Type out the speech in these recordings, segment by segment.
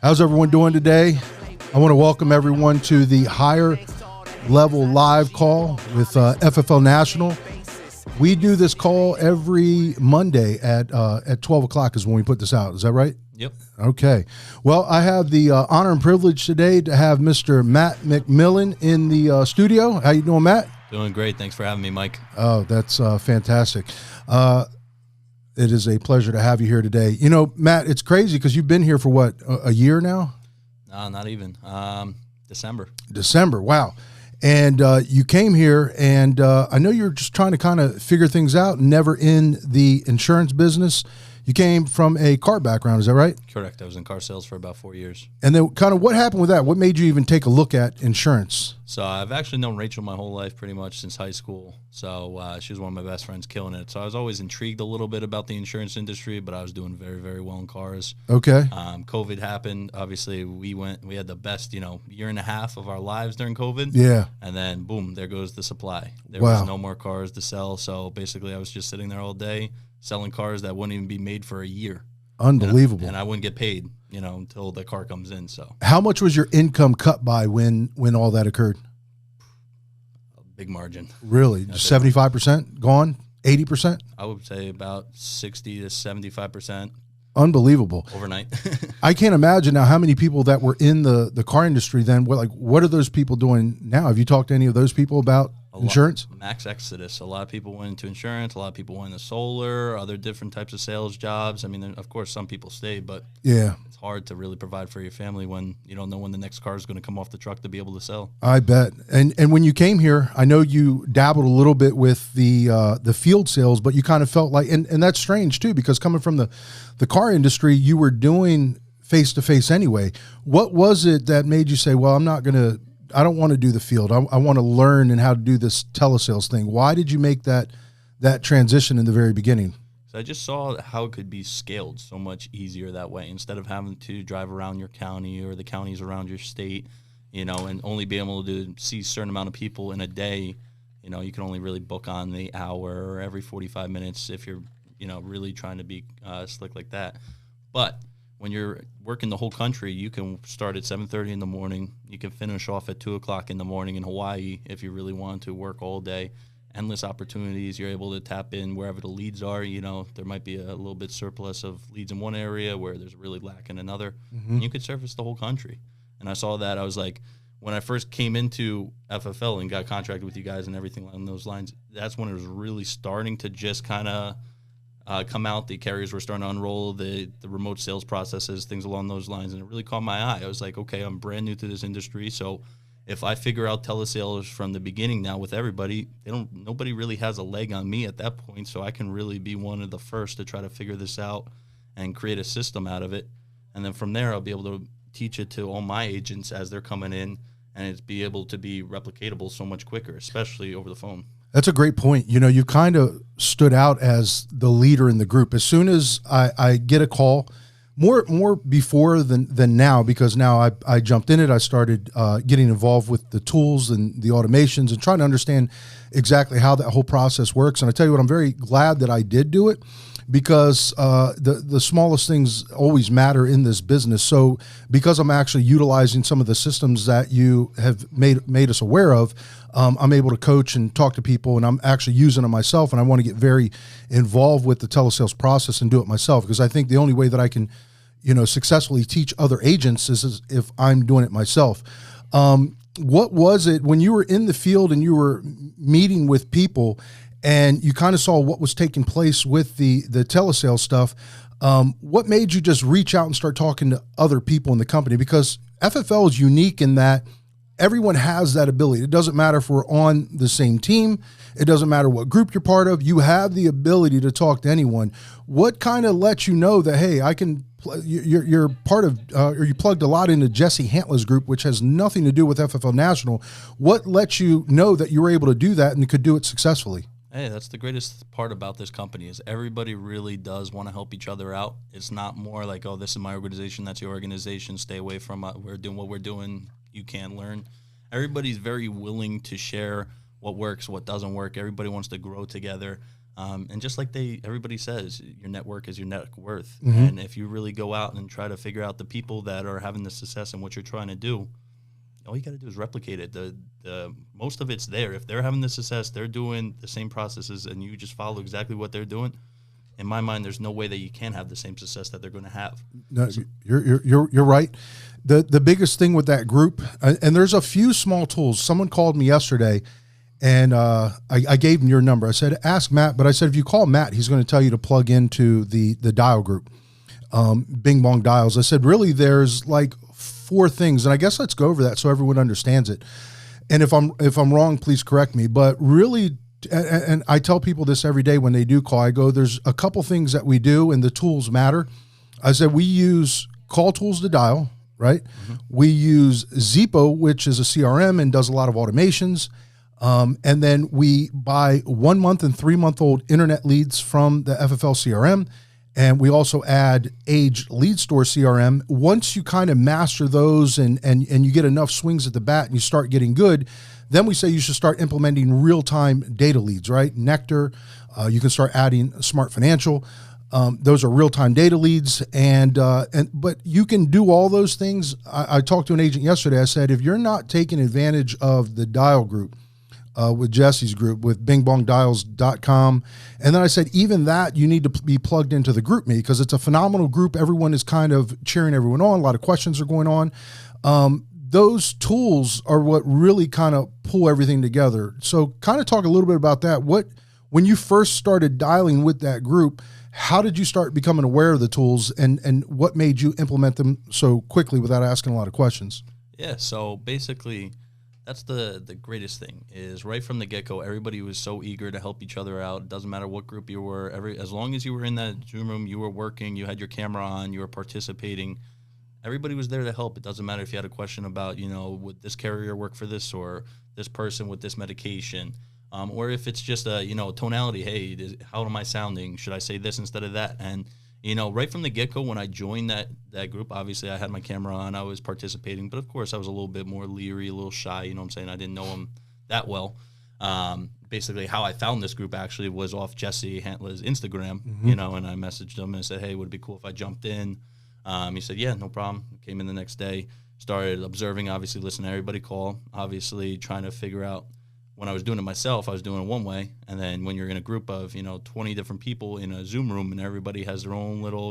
How's everyone doing today? I want to welcome everyone to the Higher Level Live call with FFL National. We do this call every Monday at 12 o'clock is when we put this out. Is that right? Yep. Okay. Well, I have the honor and privilege today to have Mr. Matt Macmillan in the studio. How you doing, Matt? Doing great. Thanks for having me, Mike. Oh, that's fantastic. It is a pleasure to have you here today. You know, Matt, it's crazy because you've been here for what, a year now? No, not even. December. December. Wow. And you came here, and I know you're just trying to kind of figure things out, never in the insurance business. You came from a car background, is that right? Correct. I was in car sales for about 4 years. And then kind of what happened with that? What made you even take a look at insurance? So I've actually known Rachel my whole life, pretty much since high school. So she was one of my best friends, killing it. So I was always intrigued a little bit about the insurance industry, but I was doing very, very well in cars. Okay. COVID happened. Obviously, we had the best, year and a half of our lives during COVID. Yeah. And then, boom, there goes the supply. There Wow. was no more cars to sell. So basically, I was just sitting there all day selling cars that wouldn't even be made for a year. Unbelievable. And I wouldn't get paid, until the car comes in. So how much was your income cut by when all that occurred? a big margin. Really? 75% gone? 80%? I would say about 60 to 75% Unbelievable. overnight. I can't imagine now how many people that were in the car industry then, what are those people doing now? Have you talked to any of those people about insurance? Max exodus. A lot of people went into insurance. A lot of people went into solar, other different types of sales jobs. I mean, of course, some people stay, but Yeah. it's hard to really provide for your family when you don't know when the next car is going to come off the truck to be able to sell. I bet. And when you came here, I know you dabbled a little bit with the field sales, but you kind of felt like, and that's strange too, because coming from the car industry, you were doing face-to-face anyway. What was it that made you say, well, I don't want to do the field. I want to learn and how to do this telesales thing. Why did you make that transition in the very beginning? So I just saw how it could be scaled so much easier that way. Instead of having to drive around your county or the counties around your state, and only be able to see a certain amount of people in a day, you can only really book on the hour or every 45 minutes if you're, really trying to be slick like that. But when you're working the whole country, you can start at 7:30 in the morning. You can finish off at 2 o'clock in the morning in Hawaii if you really want to work all day. Endless opportunities. You're able to tap in wherever the leads are. There might be a little bit surplus of leads in one area where there's really lack in another. Mm-hmm. And you could service the whole country. And I saw that. I was like, when I first came into FFL and got contracted with you guys and everything along those lines, that's when it was really starting to just kind of come out. The carriers were starting to unroll the remote sales processes, things along those lines, and it really caught my eye. I was like, okay, I'm brand new to this industry, so if I figure out telesales from the beginning now with everybody, nobody really has a leg on me at that point, so I can really be one of the first to try to figure this out and create a system out of it. And then from there, I'll be able to teach it to all my agents as they're coming in, and it's be able to be replicatable so much quicker, especially over the phone. That's a great point. You kind of stood out as the leader in the group. As soon as I get a call, more before than now, because now I jumped in it. I started getting involved with the tools and the automations and trying to understand exactly how that whole process works. And I tell you what, I'm very glad that I did do it, because the smallest things always matter in this business. So because I'm actually utilizing some of the systems that you have made us aware of, I'm able to coach and talk to people, and I'm actually using them myself, and I want to get very involved with the telesales process and do it myself, because I think the only way that I can, successfully teach other agents is if I'm doing it myself. What was it when you were in the field and you were meeting with people and you kind of saw what was taking place with the telesales stuff? What made you just reach out and start talking to other people in the company? Because FFL is unique in that everyone has that ability. It doesn't matter if we're on the same team. It doesn't matter what group you're part of. You have the ability to talk to anyone. What kind of lets you know that, hey, I can, you're part of, or you plugged a lot into Jesse Hantler's group, which has nothing to do with FFL National. What lets you know that you were able to do that and could do it successfully? Hey, that's the greatest part about this company is everybody really does want to help each other out. It's not more like, oh, this is my organization, that's your organization, stay away from we're doing what we're doing, you can't learn. Everybody's very willing to share what works, what doesn't work. Everybody wants to grow together. And just like everybody says, your network is your net worth. Mm-hmm. And if you really go out and try to figure out the people that are having the success and what you're trying to do, all you got to do is replicate it. The most of it's there. If they're having the success, they're doing the same processes, and you just follow exactly what they're doing. In my mind, there's no way that you can have the same success that they're going to have. No, you're right. The biggest thing with that group, and there's a few small tools. Someone called me yesterday, and I gave him your number. I said, ask Matt, but I said, if you call Matt, he's going to tell you to plug into the dial group, Bing Bong Dials. I said, really, there's like 4 things, and I guess let's go over that so everyone understands it. And if I'm wrong, please correct me. But really, and I tell people this every day when they do call, I go, there's a couple things that we do, and the tools matter. I said, we use call tools to dial, right? Mm-hmm. We use Zippo, which is a CRM and does a lot of automations. And then we buy 1 month and 3 month old internet leads from the FFL CRM. And we also add aged lead store CRM. Once you kind of master those and you get enough swings at the bat and you start getting good, then we say you should start implementing real-time data leads, right? Nectar, you can start adding Smart Financial. Those are real-time data leads. But you can do all those things. I talked to an agent yesterday. I said, if you're not taking advantage of the dial group, with Jesse's group, with bingbongdials.com. And then I said, even that, you need to be plugged into the group me, because it's a phenomenal group. Everyone is kind of cheering everyone on. A lot of questions are going on. Those tools are what really kind of pull everything together. So kind of talk a little bit about that. When you first started dialing with that group, how did you start becoming aware of the tools, and what made you implement them so quickly without asking a lot of questions? Yeah, so basically, that's the greatest thing is right from the get-go, everybody was so eager to help each other out. It doesn't matter what group you were. As long as you were in that Zoom room, you were working, you had your camera on, you were participating. Everybody was there to help. It doesn't matter if you had a question about, would this carrier work for this, or this person with this medication, or if it's just a, tonality. Hey, how am I sounding? Should I say this instead of that? And right from the get-go, when I joined that group, obviously I had my camera on, I was participating, but of course I was a little bit more leery, a little shy, you know what I'm saying? I didn't know him that well. Basically how I found this group actually was off Jesse Hantla's Instagram, and I messaged him and I said, hey, would it be cool if I jumped in? He said, yeah, no problem. Came in the next day, started observing, obviously listening to everybody call, obviously trying to figure out. When I was doing it myself, I was doing it one way. And then when you're in a group of, 20 different people in a Zoom room and everybody has their own little,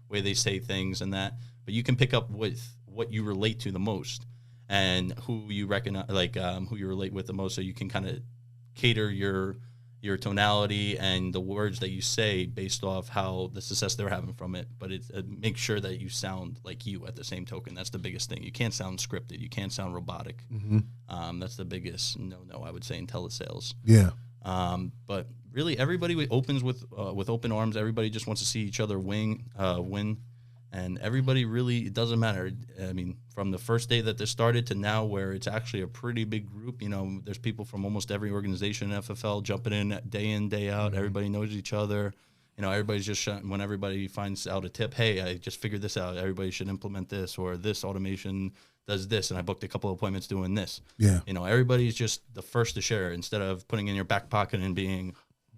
way they say things and that, but you can pick up with what you relate to the most and who you recognize, who you relate with the most. So you can kind of cater your tonality and the words that you say based off how the success they're having from it. But it make sure that you sound like you at the same token. That's the biggest thing. You can't sound scripted. You can't sound robotic. Mm-hmm. That's the biggest no, I would say, in telesales. Yeah. But really, everybody opens with open arms. Everybody just wants to see each other win. And everybody really, it doesn't matter. I mean, from the first day that this started to now, where it's actually a pretty big group, there's people from almost every organization in FFL jumping in, day out. Mm-hmm. Everybody knows each other. Everybody's just when everybody finds out a tip, hey, I just figured this out. Everybody should implement this, or this automation does this, and I booked a couple of appointments doing this. Yeah. Everybody's just the first to share instead of putting in your back pocket and being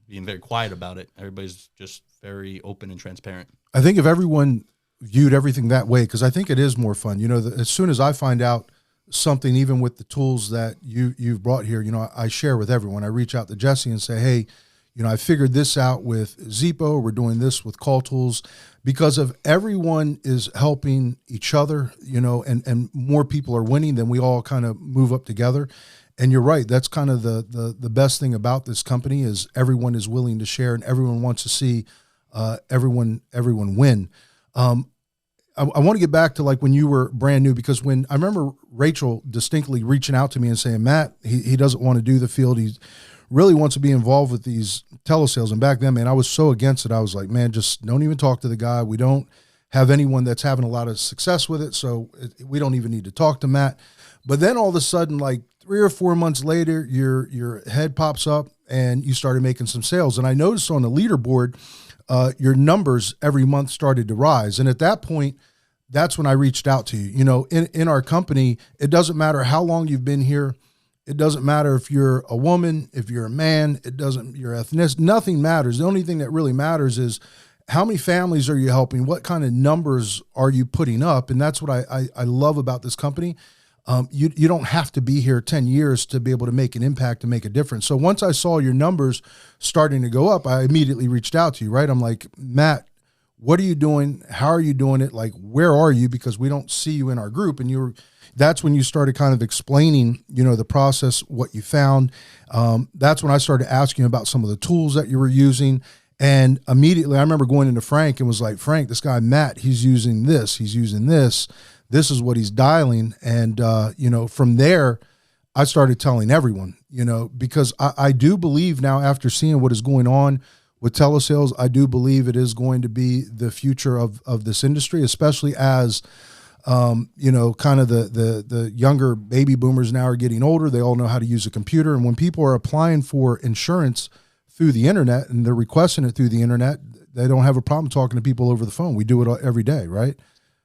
very quiet about it. Everybody's just very open and transparent. I think if everyone viewed everything that way, because I think it is more fun. As soon as I find out something, even with the tools that you've brought here, I share with everyone. I reach out to Jesse and say, hey, I figured this out with Zippo. We're doing this with Call Tools, because of everyone is helping each other, and more people are winning, then we all kind of move up together. And you're right. That's kind of the best thing about this company is everyone is willing to share and everyone wants to see everyone win. I want to get back to when you were brand new, because when I remember Rachel distinctly reaching out to me and saying, Matt, he doesn't want to do the field. He really wants to be involved with these telesales. And back then, man, I was so against it. I was like, man, just don't even talk to the guy. We don't have anyone that's having a lot of success with it. So we don't even need to talk to Matt. But then all of a sudden, 3 or 4 months later, your head pops up and you started making some sales. And I noticed on the leaderboard, your numbers every month started to rise. And at that point, that's when I reached out to you. In our company, it doesn't matter how long you've been here. It doesn't matter if you're a woman, if you're a man, your ethnicity, nothing matters. The only thing that really matters is how many families are you helping? What kind of numbers are you putting up? And that's what I love about this company. You don't have to be here 10 years to be able to make an impact and make a difference. So once I saw your numbers starting to go up, I immediately reached out to you, right? I'm like, Matt, what are you doing? How are you doing it? Like, where are you? Because we don't see you in our group. And that's when you started kind of explaining, the process, what you found. That's when I started asking you about some of the tools that you were using. And immediately I remember going into Frank and was like, Frank, this guy, Matt, he's using this. This is what he's dialing. And, from there, I started telling everyone, because I do believe now, after seeing what is going on with telesales, I do believe it is going to be the future of this industry, especially as, kind of the younger baby boomers now are getting older. They all know how to use a computer. And when people are applying for insurance through the internet and they're requesting it through the internet, they don't have a problem talking to people over the phone. We do it every day, right?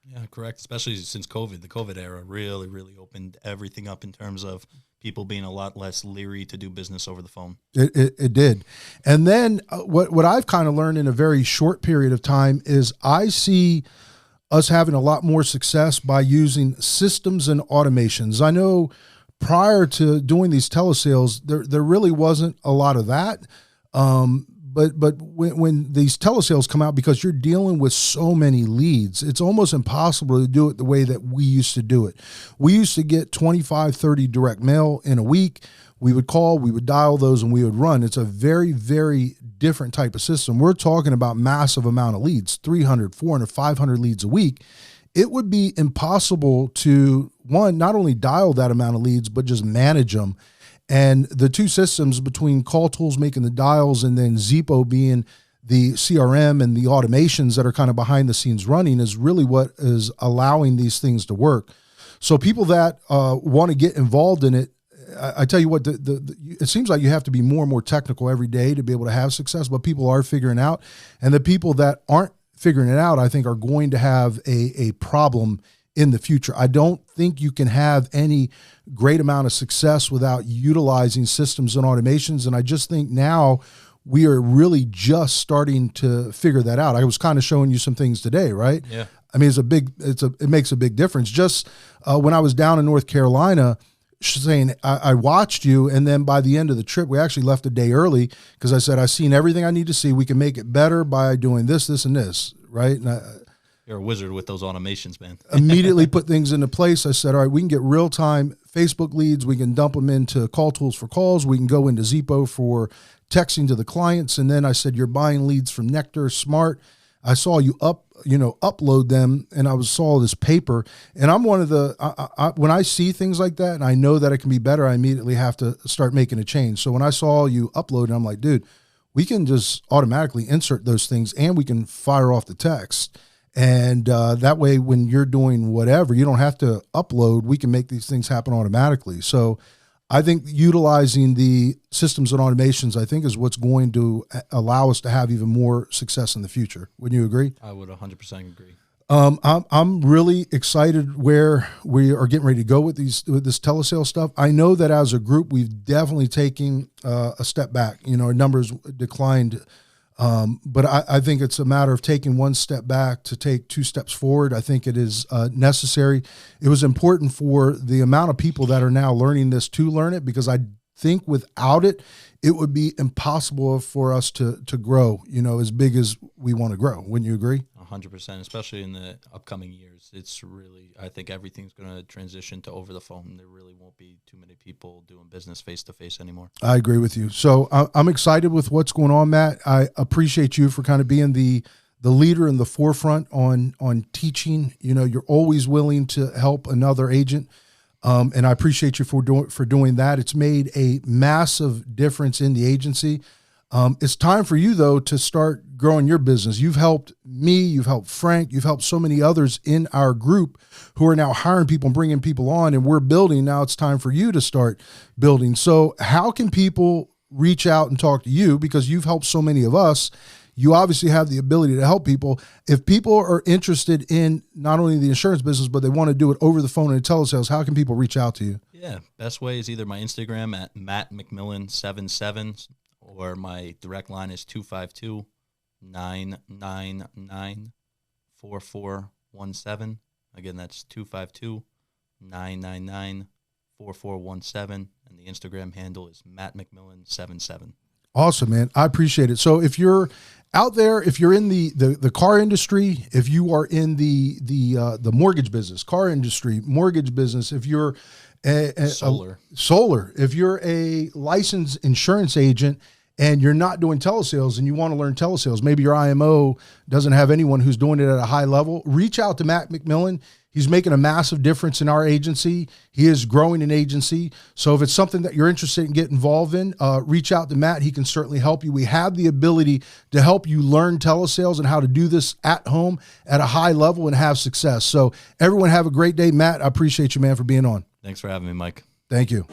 Yeah, correct. Especially since COVID, the COVID era really, really opened everything up in terms of people being a lot less leery to do business over the phone. It did. And then what I've kind of learned in a very short period of time is I see us having a lot more success by using systems and automations. I know prior to doing these telesales, there really wasn't a lot of that. But when these telesales come out, because you're dealing with so many leads, it's almost impossible to do it the way that we used to do it. We used to get 25, 30 direct mail in a week. We would call, we would dial those, and we would run. It's a very, very different type of system. We're talking about massive amount of leads, 300, 400, 500 leads a week. It would be impossible to, one, not only dial that amount of leads, but just manage them. And the two systems between Call Tools making the dials and then Zippo being the CRM and the automations that are kind of behind the scenes running is really what is allowing these things to work. So people that want to get involved in it, I tell you what, it seems like you have to be more and more technical every day to be able to have success, but people are figuring out. And the people that aren't figuring it out, I think, are going to have a problem in the future. I don't think you can have any great amount of success without utilizing systems and automations. And I just think now we are really just starting to figure that out. I was kind of showing you some things today, right? Yeah. I mean, it makes a big difference. Just when I was down in North Carolina, saying I watched you, and then by the end of the trip, we actually left a day early because I said, I've seen everything I need to see. We can make it better by doing this, this, and this, right? And you're a wizard with those automations, man. Immediately put things into place. I said, all right, we can get real-time Facebook leads. We can dump them into Call Tools for calls. We can go into Zippo for texting to the clients. And then I said, you're buying leads from Nectar Smart. I saw you upload them, and I saw this paper. And I'm one of the, when I see things like that and I know that it can be better, I immediately have to start making a change. So when I saw you upload, I'm like, dude, we can just automatically insert those things and we can fire off the text. And that way, when you're doing whatever, you don't have to upload. We can make these things happen automatically. So I think utilizing the systems and automations, I think, is what's going to allow us to have even more success in the future. Wouldn't you agree? I would 100% agree. I'm really excited where we are getting ready to go with this telesale stuff. I know that as a group, we've definitely taken a step back. Our numbers declined. But I think it's a matter of taking one step back to take two steps forward. I think it is necessary. It was important for the amount of people that are now learning this to learn it, because I think without it, it would be impossible for us to grow, as big as we want to grow. Wouldn't you agree? 100%, especially in the upcoming years. It's really, I think everything's going to transition to over the phone. There really won't be too many people doing business face-to-face anymore. I agree with you. So I'm excited with what's going on, Matt. I appreciate you for kind of being the leader in the forefront on teaching. You're always willing to help another agent. And I appreciate you for doing that. It's made a massive difference in the agency. It's time for you, though, to start growing your business. You've helped me, you've helped Frank, you've helped so many others in our group who are now hiring people and bringing people on, and we're building. Now it's time for you to start building. So how can people reach out and talk to you? Because you've helped so many of us. You obviously have the ability to help people. If people are interested in not only the insurance business, but they want to do it over the phone and telesales, how can people reach out to you? Yeah, best way is either my Instagram at MattMcMillan77, or my direct line is 252-999-4417. Again, that's 252-999-4417, and the Instagram handle is MattMcMillan77. Awesome, man. I appreciate it. So if you're out there, if you're in the car industry, if you are in the mortgage business, car industry, mortgage business, if you're solar, if you're a licensed insurance agent and you're not doing telesales and you want to learn telesales, maybe your IMO doesn't have anyone who's doing it at a high level, reach out to Matt McMillan. He's making a massive difference in our agency. He is growing an agency. So if it's something that you're interested in getting involved in, reach out to Matt. He can certainly help you. We have the ability to help you learn telesales and how to do this at home at a high level and have success. So everyone have a great day. Matt, I appreciate you, man, for being on. Thanks for having me, Mike. Thank you.